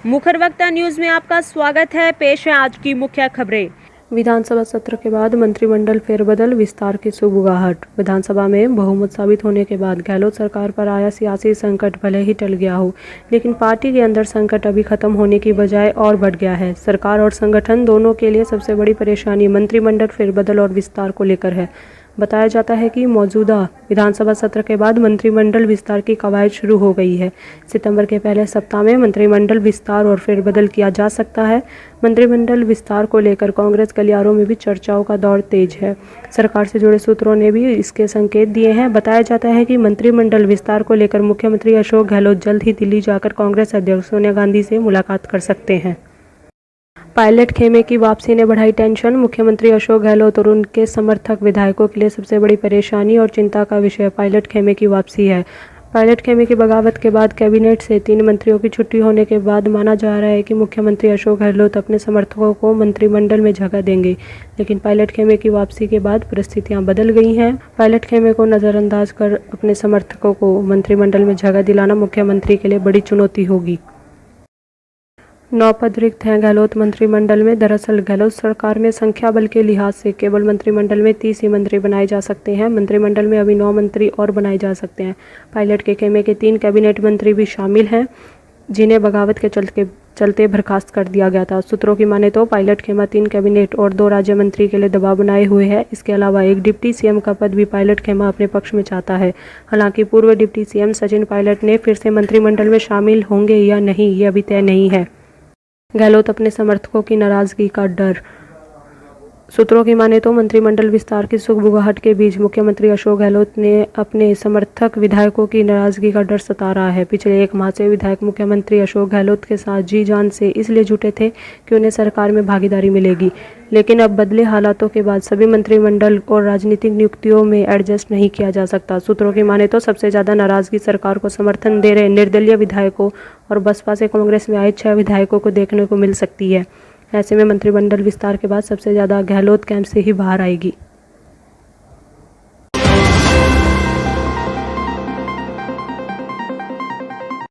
मुखर वक्ता न्यूज में आपका स्वागत है। पेश है आज की मुख्य खबरें। विधानसभा सत्र के बाद मंत्रिमंडल फेरबदल, विस्तार की सुगबुगाहट। विधानसभा में बहुमत साबित होने के बाद गहलोत सरकार पर आया सियासी संकट भले ही टल गया हो, लेकिन पार्टी के अंदर संकट अभी खत्म होने की बजाय और बढ़ गया है। सरकार और संगठन दोनों के लिए सबसे बड़ी परेशानी मंत्रिमंडल फेरबदल और विस्तार को लेकर है। बताया जाता है कि मौजूदा विधानसभा सत्र के बाद मंत्रिमंडल विस्तार की कवायद शुरू हो गई है। सितंबर के पहले सप्ताह में मंत्रिमंडल विस्तार और फेरबदल किया जा सकता है। मंत्रिमंडल विस्तार को लेकर कांग्रेस गलियारों में भी चर्चाओं का दौर तेज है। सरकार से जुड़े सूत्रों ने भी इसके संकेत दिए हैं। बताया जाता है कि मंत्रिमंडल विस्तार को लेकर मुख्यमंत्री अशोक गहलोत जल्द ही दिल्ली जाकर कांग्रेस अध्यक्ष सोनिया गांधी से मुलाकात कर सकते हैं। पायलट खेमे की वापसी ने बढ़ाई टेंशन। मुख्यमंत्री अशोक गहलोत और उनके समर्थक विधायकों के लिए सबसे बड़ी परेशानी और चिंता का विषय पायलट खेमे की वापसी है। पायलट खेमे की बगावत के बाद कैबिनेट से 3 मंत्रियों की छुट्टी होने के बाद माना जा रहा है कि मुख्यमंत्री अशोक गहलोत अपने समर्थकों को मंत्रिमंडल में जगह देंगे, लेकिन पायलट खेमे की वापसी के बाद परिस्थितियां बदल गई हैं। पायलट खेमे को नजरअंदाज कर अपने समर्थकों को मंत्रिमंडल में जगह दिलाना मुख्यमंत्री के लिए बड़ी चुनौती होगी। 9 पद रिक्त हैं गहलोत मंत्रिमंडल में। दरअसल गहलोत सरकार में संख्या बल के लिहाज से केवल मंत्रिमंडल में 30 ही मंत्री बनाए जा सकते हैं। मंत्रिमंडल में अभी 9 मंत्री और बनाए जा सकते हैं। पायलट के खेमे के 3 कैबिनेट मंत्री भी शामिल हैं, जिन्हें बगावत के चलते बर्खास्त कर दिया गया था। सूत्रों की माने तो पायलट खेमा 3 कैबिनेट और 2 राज्य मंत्री के लिए दबाव बनाए हुए है। इसके अलावा एक डिप्टी सीएम का पद भी पायलट खेमा अपने पक्ष में चाहता है। हालांकि पूर्व डिप्टी सीएम सचिन पायलट ने फिर से मंत्रिमंडल में शामिल होंगे या नहीं, ये अभी तय नहीं है। गहलोत अपने समर्थकों की नाराजगी का डर। सूत्रों की माने तो मंत्रिमंडल विस्तार की सुगबुगाहट के बीच मुख्यमंत्री अशोक गहलोत ने अपने समर्थक विधायकों की नाराजगी का डर सता रहा है। पिछले 1 माह से विधायक मुख्यमंत्री अशोक गहलोत के साथ जी जान से इसलिए जुटे थे कि उन्हें सरकार में भागीदारी मिलेगी, लेकिन अब बदले हालातों के बाद सभी मंत्रिमंडल और राजनीतिक नियुक्तियों में एडजस्ट नहीं किया जा सकता। सूत्रों की माने तो सबसे ज़्यादा नाराजगी सरकार को समर्थन दे रहे निर्दलीय विधायकों और बसपा से कांग्रेस में आए 6 विधायकों को देखने को मिल सकती है। ऐसे में मंत्रिमंडल विस्तार के बाद सबसे ज़्यादा गहलोत कैंप से ही बाहर आएगी।